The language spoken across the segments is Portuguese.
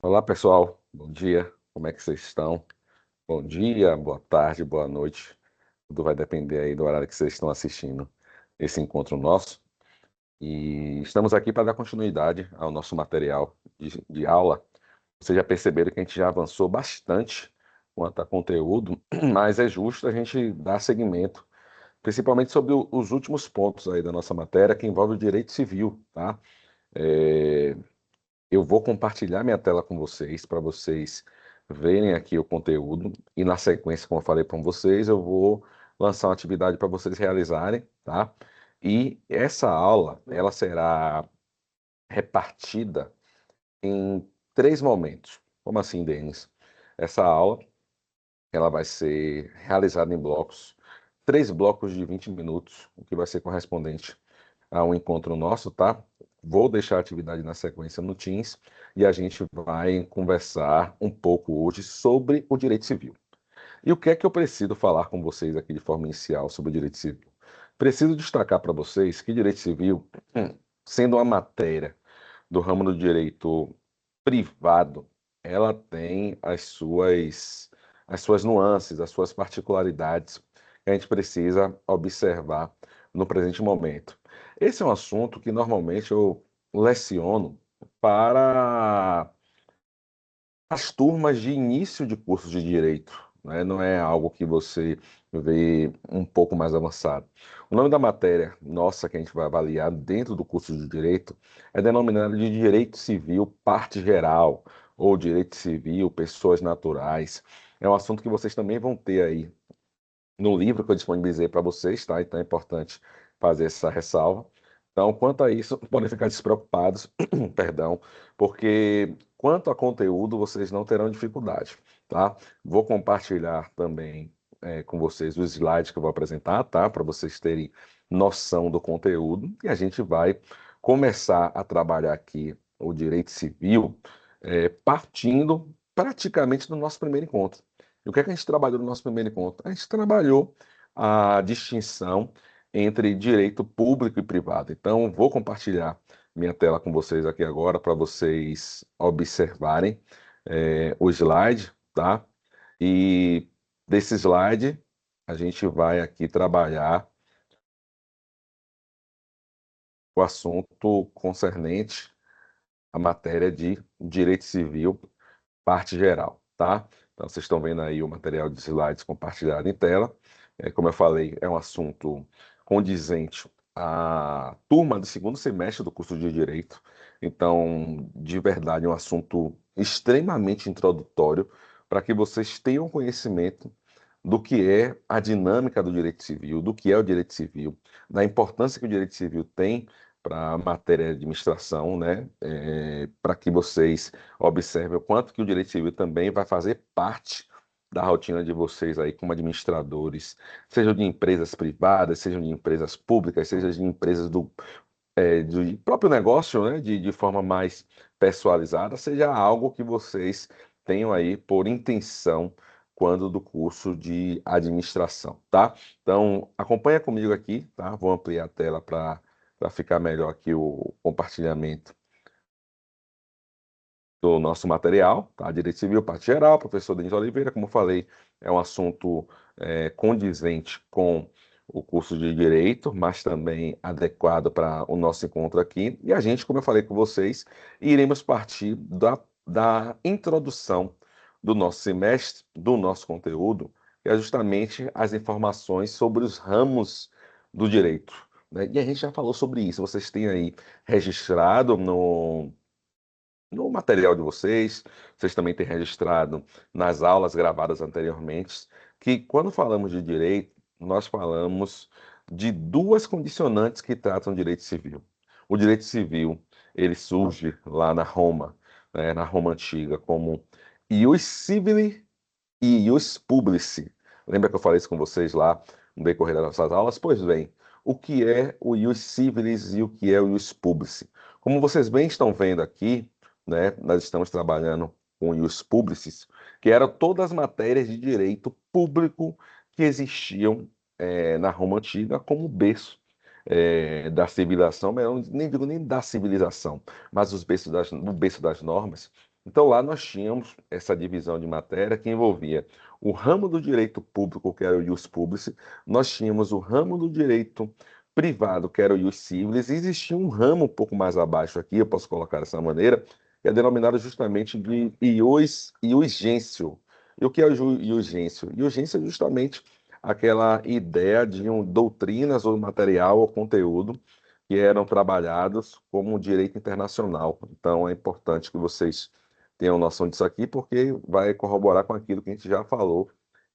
Olá, pessoal. Bom dia. Como é que vocês estão? Bom dia, boa tarde, boa noite. Tudo vai depender aí do horário que vocês estão assistindo esse encontro nosso. E estamos aqui para dar continuidade ao nosso material de aula. Vocês já perceberam que a gente já avançou bastante quanto a conteúdo, mas é justo a gente dar seguimento, principalmente sobre os últimos pontos aí da nossa matéria, que envolve o direito civil, tá? É, Eu vou compartilhar minha tela com vocês para vocês verem aqui o conteúdo e na sequência, como eu falei para vocês, eu vou lançar uma atividade para vocês realizarem, tá? E essa aula, ela será repartida em três momentos. Como assim, Denis? Essa aula, ela vai ser realizada em blocos, três blocos de 20 minutos, o que vai ser correspondente a um encontro nosso, tá? Vou deixar a atividade na sequência no Teams e a gente vai conversar um pouco hoje sobre o direito civil. E o que é que eu preciso falar com vocês aqui de forma inicial sobre o direito civil? Preciso destacar para vocês que direito civil, sendo uma matéria do ramo do direito privado, ela tem as suas nuances, as suas particularidades que a gente precisa observar no presente momento. Esse é um assunto que normalmente eu leciono para as turmas de início de cursos de direito, né? Não é algo que você vê um pouco mais avançado. O nome da matéria nossa que a gente vai avaliar dentro do curso de direito é denominado de Direito Civil Parte Geral ou Direito Civil Pessoas Naturais. É um assunto que vocês também vão ter aí no livro que eu disponibilizei para vocês, tá? Então é importante fazer essa ressalva. Então, quanto a isso, podem ficar despreocupados, perdão, porque quanto a conteúdo, vocês não terão dificuldade, tá? Vou compartilhar também com vocês os slides que eu vou apresentar, tá? Para vocês terem noção do conteúdo e a gente vai começar a trabalhar aqui o direito civil, partindo praticamente do nosso primeiro encontro. E o que é que a gente trabalhou no nosso primeiro encontro? A gente trabalhou a distinção entre direito público e privado. Então, vou compartilhar minha tela com vocês aqui agora para vocês observarem o slide, tá? E desse slide a gente vai aqui trabalhar o assunto concernente à matéria de direito civil, parte geral, tá? Então, vocês estão vendo aí o material de slides compartilhado em tela. Como eu falei, é um assunto condizente à turma do segundo semestre do curso de Direito. Então, de verdade, é um assunto extremamente introdutório para que vocês tenham conhecimento do que é a dinâmica do direito civil, do que é o direito civil, da importância que o direito civil tem para a matéria de administração, né? Para que vocês observem o quanto que o direito civil também vai fazer parte da rotina de vocês aí como administradores, sejam de empresas privadas, sejam de empresas públicas, sejam de empresas do próprio negócio, né? De forma mais pessoalizada, seja algo que vocês tenham aí por intenção quando do curso de administração, tá? Então, acompanha comigo aqui, tá? Vou ampliar a tela para ficar melhor aqui o compartilhamento do nosso material, tá? Direito Civil, parte geral, professor Denis Oliveira, como eu falei, é um assunto condizente com o curso de Direito, mas também adequado para o nosso encontro aqui. E a gente, como eu falei com vocês, iremos partir da introdução do nosso semestre, do nosso conteúdo, que é justamente as informações sobre os ramos do direito, né? E a gente já falou sobre isso, vocês têm aí registrado no material de vocês também têm registrado nas aulas gravadas anteriormente, que quando falamos de direito, nós falamos de duas condicionantes que tratam o direito civil. O direito civil, ele surge lá na Roma, né, na Roma antiga, como ius civili e ius publici. Lembra que eu falei isso com vocês lá no decorrer das nossas aulas? Pois bem, o que é o ius civilis e o que é o ius publici? Como vocês bem estão vendo aqui, né, nós estamos trabalhando com o ius publicis, que eram todas as matérias de direito público que existiam na Roma Antiga como berço da civilização, mas eu nem digo nem da civilização, mas o berço das normas. Então, lá nós tínhamos essa divisão de matéria que envolvia o ramo do direito público, que era o ius publicis, nós tínhamos o ramo do direito privado, que era o ius civilis, e existia um ramo um pouco mais abaixo aqui, eu posso colocar dessa maneira, que é denominado justamente de ius gentium. E o que é o ius gentium? Ius gentium é justamente aquela ideia de doutrinas ou material ou conteúdo que eram trabalhados como direito internacional. Então, é importante que vocês tenham noção disso aqui, porque vai corroborar com aquilo que a gente já falou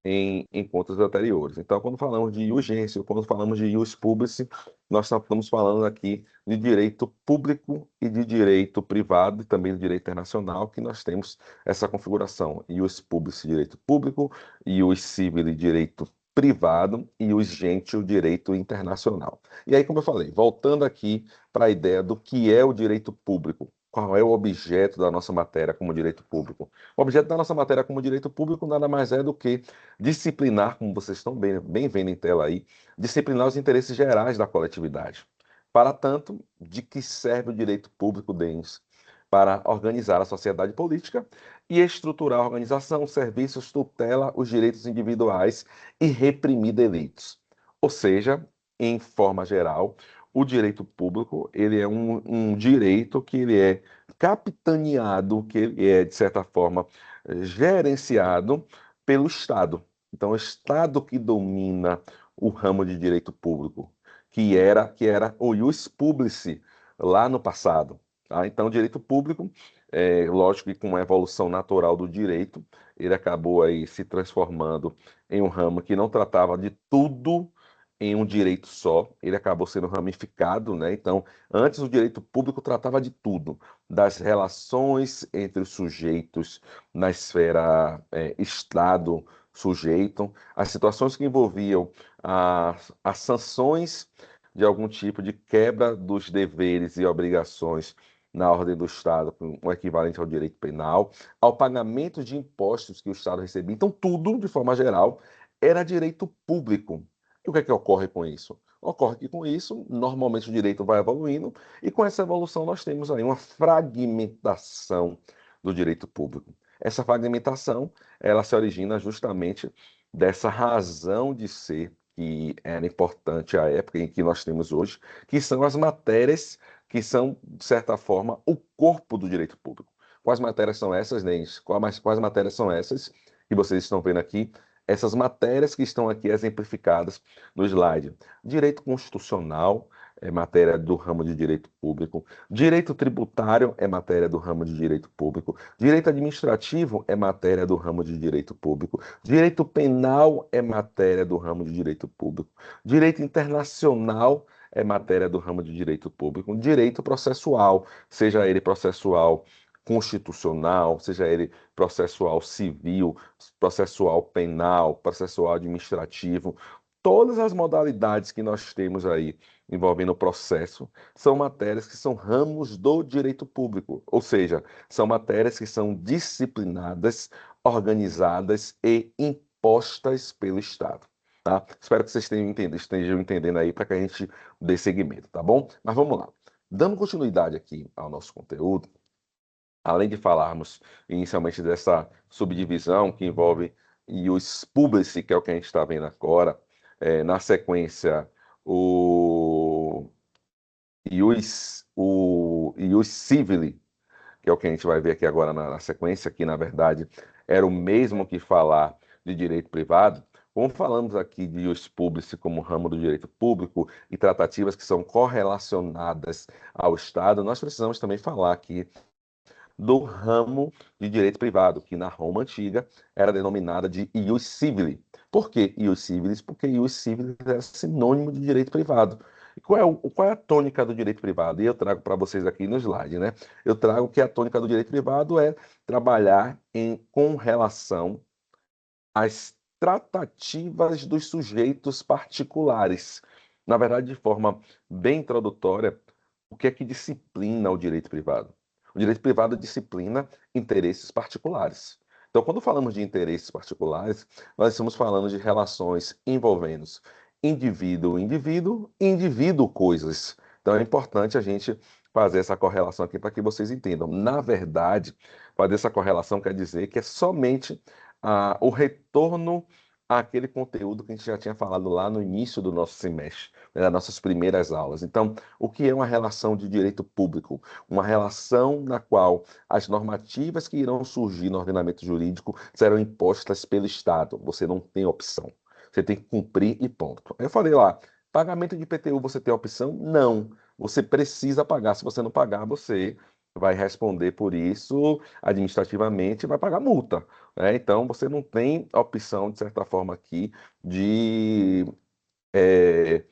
em encontros anteriores. Então, quando falamos de urgência, quando falamos de ius publicis, nós estamos falando aqui de direito público e de direito privado, e também de direito internacional, que nós temos essa configuração: ius publicis, direito público; ius civilis, direito privado; e ius gentium, direito internacional. E aí, como eu falei, voltando aqui para a ideia do que é o direito público. Qual é o objeto da nossa matéria como direito público? O objeto da nossa matéria como direito público nada mais é do que disciplinar, como vocês estão bem vendo em tela aí, disciplinar os interesses gerais da coletividade. Para tanto, de que serve o direito público, Denis? Para organizar a sociedade política e estruturar a organização, serviços, tutela os direitos individuais e reprimir delitos. Ou seja, em forma geral, o direito público ele é um direito que ele é capitaneado, que ele é, de certa forma, gerenciado pelo Estado. Então, o Estado que domina o ramo de direito público, que era o ius publicis lá no passado. Tá? Então, o direito público, lógico que com a evolução natural do direito, ele acabou aí se transformando em um ramo que não tratava de tudo em um direito só, ele acabou sendo ramificado, né? Então, antes o direito público tratava de tudo, das relações entre os sujeitos na esfera Estado-sujeito, as situações que envolviam as sanções de algum tipo de quebra dos deveres e obrigações na ordem do Estado, com o equivalente ao direito penal, ao pagamento de impostos que o Estado recebia. Então, tudo, de forma geral, era direito público. E o que é que ocorre com isso? Ocorre que com isso, normalmente o direito vai evoluindo, e com essa evolução nós temos aí uma fragmentação do direito público. Essa fragmentação, ela se origina justamente dessa razão de ser que era importante à época em que nós temos hoje, que são as matérias que são, de certa forma, o corpo do direito público. Quais matérias são essas, Denis? Quais matérias são essas que vocês estão vendo aqui? Essas matérias que estão aqui exemplificadas no slide. Direito constitucional é matéria do ramo de direito público. Direito tributário é matéria do ramo de direito público. Direito administrativo é matéria do ramo de direito público. Direito penal é matéria do ramo de direito público. Direito internacional é matéria do ramo de direito público. Direito processual, seja ele processual constitucional, seja ele processual civil, processual penal, processual administrativo, todas as modalidades que nós temos aí envolvendo o processo são matérias que são ramos do direito público, ou seja, são matérias que são disciplinadas, organizadas e impostas pelo Estado. Tá? Espero que vocês estejam entendendo aí para que a gente dê seguimento, tá bom? Mas vamos lá. Dando continuidade aqui ao nosso conteúdo, além de falarmos inicialmente dessa subdivisão que envolve ius publici, que é o que a gente está vendo agora, na sequência, o ius civili, que é o que a gente vai ver aqui agora na sequência, que na verdade era o mesmo que falar de direito privado. Como falamos aqui de ius publici como ramo do direito público e tratativas que são correlacionadas ao Estado, nós precisamos também falar aqui do ramo de direito privado, que na Roma antiga era denominada de ius civili. Por que ius civilis? Porque ius civilis é sinônimo de direito privado. E qual é a tônica do direito privado? E eu trago para vocês aqui no slide, né? Eu trago que a tônica do direito privado é trabalhar com relação às tratativas dos sujeitos particulares. Na verdade, de forma bem introdutória, o que é que disciplina o direito privado? O direito privado disciplina interesses particulares. Então, quando falamos de interesses particulares, nós estamos falando de relações envolvendo indivíduo, indivíduo, indivíduo, coisas. Então, é importante a gente fazer essa correlação aqui para que vocês entendam. Na verdade, fazer essa correlação quer dizer que é somente o retorno àquele conteúdo que a gente já tinha falado lá no início do nosso semestre, né, das nossas primeiras aulas. Então, o que é uma relação de direito público? Uma relação na qual as normativas que irão surgir no ordenamento jurídico serão impostas pelo Estado. Você não tem opção. Você tem que cumprir e ponto. Eu falei lá, pagamento de IPTU você tem opção? Não. Você precisa pagar. Se você não pagar, você vai responder por isso administrativamente e vai pagar multa, né? Então, você não tem opção, de certa forma, aqui de é,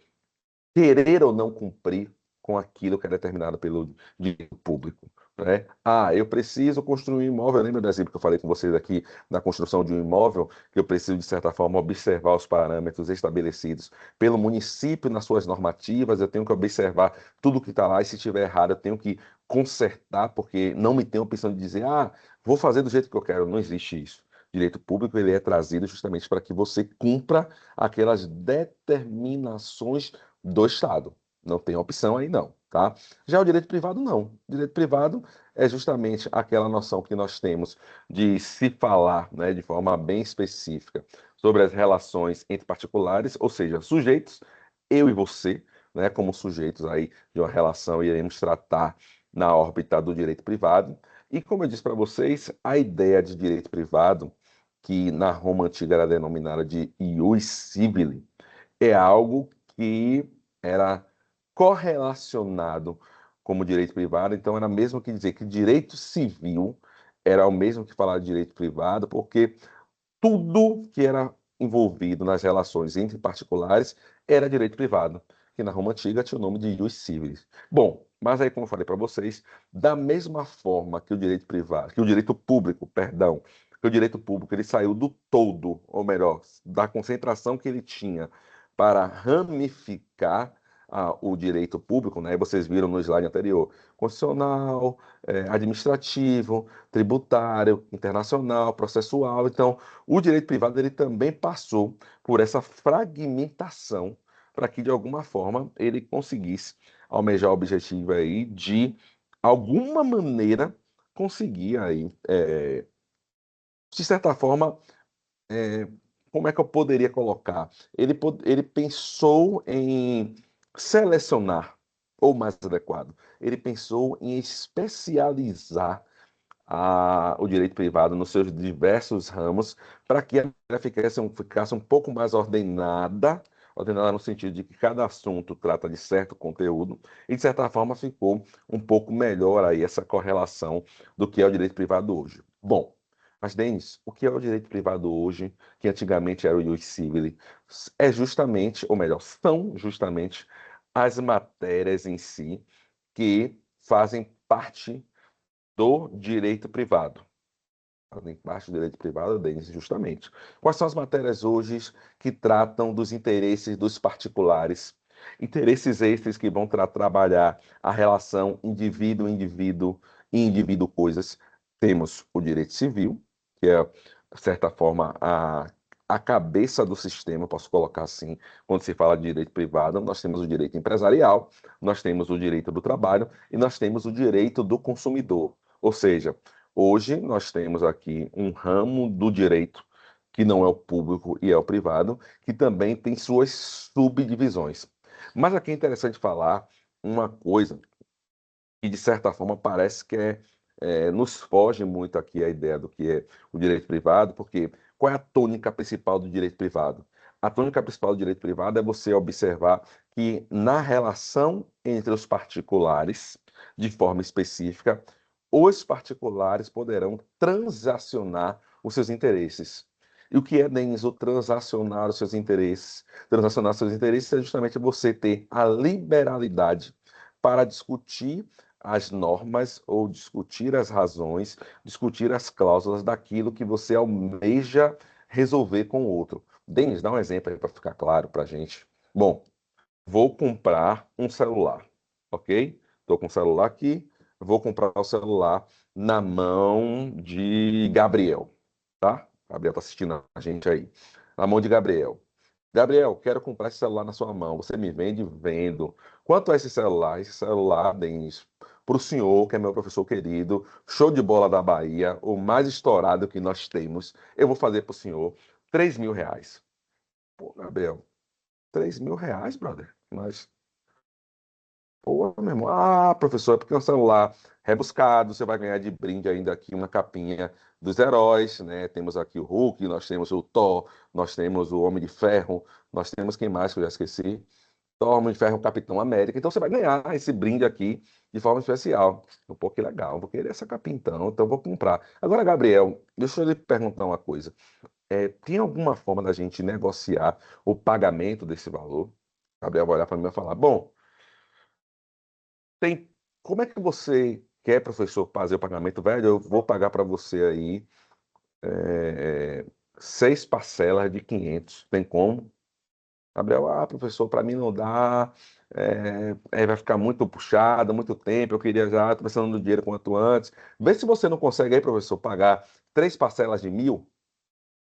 querer ou não cumprir com aquilo que é determinado pelo direito público, né? Ah, eu preciso construir um imóvel. Lembra do exemplo que eu falei com vocês aqui na construção de um imóvel, que eu preciso, de certa forma, observar os parâmetros estabelecidos pelo município nas suas normativas, eu tenho que observar tudo que está lá, e se estiver errado, eu tenho que consertar, porque não me tem a opção de dizer, vou fazer do jeito que eu quero. Não existe isso. Direito público ele é trazido justamente para que você cumpra aquelas determinações do Estado. Não tem opção aí, não, tá? Já o direito privado, não. O direito privado é justamente aquela noção que nós temos de se falar, né, de forma bem específica sobre as relações entre particulares, ou seja, sujeitos, eu e você, né, como sujeitos aí de uma relação, iremos tratar na órbita do direito privado. E como eu disse para vocês, a ideia de direito privado, que na Roma antiga era denominada de ius civile, é algo que era correlacionado como direito privado, então era mesmo que dizer que direito civil era o mesmo que falar de direito privado, porque tudo que era envolvido nas relações entre particulares era direito privado, que na Roma antiga tinha o nome de ius civilis. Bom, mas aí como eu falei para vocês, da mesma forma que o direito privado, que o direito público, perdão, que o direito público ele saiu do todo, ou melhor, da concentração que ele tinha para ramificar o direito público, né? Vocês viram no slide anterior, constitucional, administrativo, tributário, internacional, processual. Então, o direito privado ele também passou por essa fragmentação para que, de alguma forma, ele conseguisse almejar o objetivo aí de, alguma maneira, conseguir aí, de certa forma, é, como é que eu poderia colocar? Ele pensou em selecionar, ou mais adequado, ele pensou em especializar o direito privado nos seus diversos ramos, para que ela ficasse um pouco mais ordenada, ordenada no sentido de que cada assunto trata de certo conteúdo, e de certa forma ficou um pouco melhor aí essa correlação do que é o direito privado hoje. Bom, mas Denis, o que é o direito privado hoje, que antigamente era o ius civile? É justamente, ou melhor, são justamente as matérias em si que fazem parte do direito privado. Fazem parte do direito privado, Denis, justamente. Quais são as matérias hoje que tratam dos interesses dos particulares? Interesses esses que vão trabalhar a relação indivíduo-indivíduo e indivíduo-coisas. Temos o direito civil, que é, de certa forma, a cabeça do sistema, posso colocar assim, quando se fala de direito privado. Nós temos o direito empresarial, nós temos o direito do trabalho e nós temos o direito do consumidor. Ou seja, hoje nós temos aqui um ramo do direito, que não é o público e é o privado, que também tem suas subdivisões. Mas aqui é interessante falar uma coisa que, de certa forma, parece que nos foge muito aqui a ideia do que é o direito privado, porque qual é a tônica principal do direito privado? A tônica principal do direito privado é você observar que, na relação entre os particulares, de forma específica, os particulares poderão transacionar os seus interesses. E o que é, Denis, o transacionar os seus interesses? Transacionar os seus interesses é justamente você ter a liberalidade para discutir as normas ou discutir as razões, discutir as cláusulas daquilo que você almeja resolver com o outro. Denis, dá um exemplo aí para ficar claro para a gente. Bom, vou comprar um celular, ok? Estou com o celular aqui, vou comprar o celular na mão de Gabriel, tá? Gabriel está assistindo a gente aí. Na mão de Gabriel. Gabriel, quero comprar esse celular na sua mão. Você me vende? Vendo. Quanto é esse celular? Esse celular, Denis, para o senhor, que é meu professor querido, show de bola da Bahia, o mais estourado que nós temos, eu vou fazer para o senhor R$ 3.000. Pô, Gabriel, R$ 3.000, brother? Mas, pô, meu irmão, professor, é porque é um celular rebuscado, você vai ganhar de brinde ainda aqui uma capinha dos heróis, né? Temos aqui o Hulk, nós temos o Thor, nós temos o Homem de Ferro, nós temos quem mais que eu já esqueci? Toma de ferro Capitão América. Então você vai ganhar esse brinde aqui de forma especial. Pô, que legal, vou querer essa capinha então vou comprar. Agora, Gabriel, deixa eu lhe perguntar uma coisa. Tem alguma forma da gente negociar o pagamento desse valor? Gabriel vai olhar para mim e vai falar: bom, tem. Como é que você quer, professor, fazer o pagamento? Velho, eu vou pagar para você aí é, 6 parcelas de 500. Tem como? Gabriel, professor, para mim não dá, vai ficar muito puxado, muito tempo, eu queria já, estou precisando do dinheiro quanto antes. Vê se você não consegue aí, professor, pagar 3 parcelas de 1.000.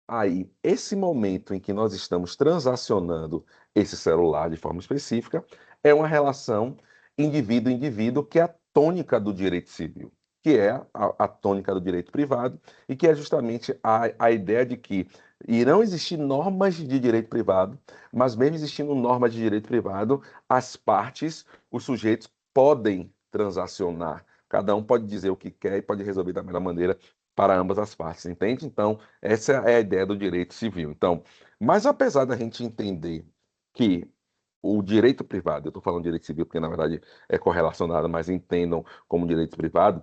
Aí, esse momento em que nós estamos transacionando esse celular de forma específica é uma relação indivíduo-indivíduo, que é a tônica do direito civil, que é a tônica do direito privado, e que é justamente a ideia de que irão existir normas de direito privado, mas mesmo existindo normas de direito privado, as partes, os sujeitos podem transacionar. Cada um pode dizer o que quer e pode resolver da melhor maneira para ambas as partes, entende? Então, essa é a ideia do direito civil. Então, mas apesar da gente entender que o direito privado, eu estou falando de direito civil porque na verdade é correlacionado, mas entendam como direito privado,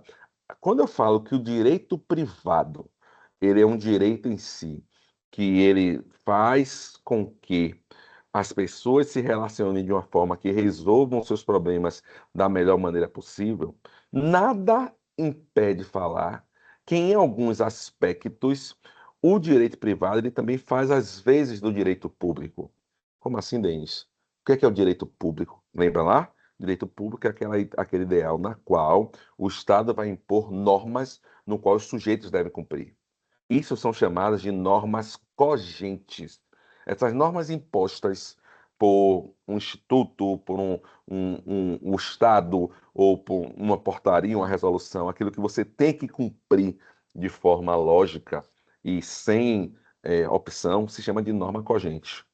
quando eu falo que o direito privado, ele é um direito em si, que ele faz com que as pessoas se relacionem de uma forma que resolvam seus problemas da melhor maneira possível, nada impede falar que em alguns aspectos o direito privado ele também faz as vezes do direito público. Como assim, Denis? O que é o direito público? Lembra lá? Direito público é aquele ideal na qual o Estado vai impor normas no qual os sujeitos devem cumprir. Isso são chamadas de normas cogentes. Essas normas impostas por um instituto, por um Estado, ou por uma portaria, uma resolução, aquilo que você tem que cumprir de forma lógica e sem opção, se chama de norma cogente.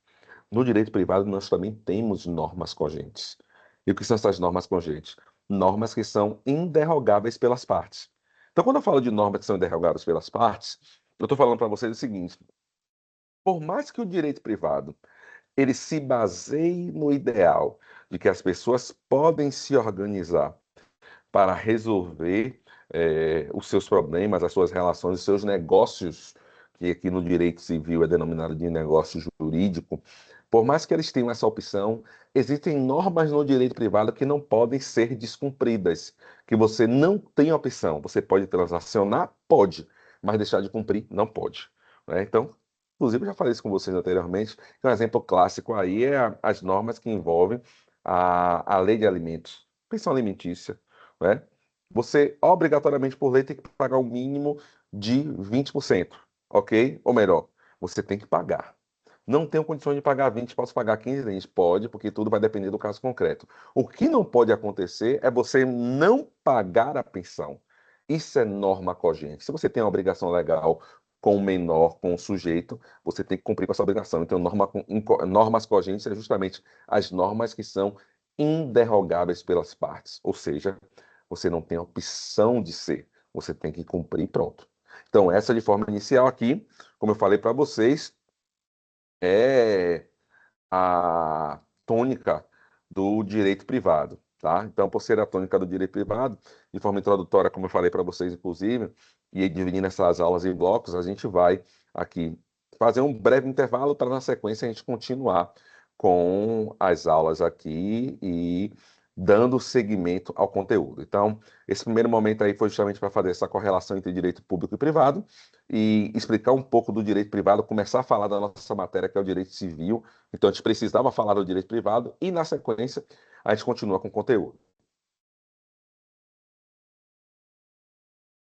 No direito privado, nós também temos normas cogentes. E o que são essas normas cogentes? Normas que são inderrogáveis pelas partes. Então, quando eu falo de normas que são inderrogáveis pelas partes, eu estou falando para vocês o seguinte: por mais que o direito privado ele se baseie no ideal de que as pessoas podem se organizar para resolver os seus problemas, as suas relações, os seus negócios, que aqui no direito civil é denominado de negócio jurídico, por mais que eles tenham essa opção, existem normas no direito privado que não podem ser descumpridas, que você não tem opção. Você pode transacionar? Pode, mas deixar de cumprir? Não pode. Né? Então, inclusive, eu já falei isso com vocês anteriormente, que um exemplo clássico aí é as normas que envolvem a lei de alimentos, pensão alimentícia, né? Você, obrigatoriamente, por lei, tem que pagar o mínimo de 20%, ok? Ou melhor, você tem que pagar. Não tenho condições de pagar 20, posso pagar 15 vezes? Pode, porque tudo vai depender do caso concreto. O que não pode acontecer é você não pagar a pensão. Isso é norma cogente. Se você tem uma obrigação legal com o menor, com o sujeito, você tem que cumprir com essa obrigação. Então, normas cogentes é justamente as normas que são inderrogáveis pelas partes. Ou seja, você não tem opção de ser. Você tem que cumprir e pronto. Então, essa de forma inicial aqui, como eu falei para vocês, é a tônica do direito privado, tá? Então, por ser a tônica do direito privado, de forma introdutória, como eu falei para vocês, inclusive, e dividindo essas aulas em blocos, a gente vai aqui fazer um breve intervalo para, na sequência, a gente continuar com as aulas aqui e dando seguimento ao conteúdo. Então, esse primeiro momento aí foi justamente para fazer essa correlação entre direito público e privado e explicar um pouco do direito privado, começar a falar da nossa matéria, que é o direito civil. Então, a gente precisava falar do direito privado e, na sequência, a gente continua com o conteúdo.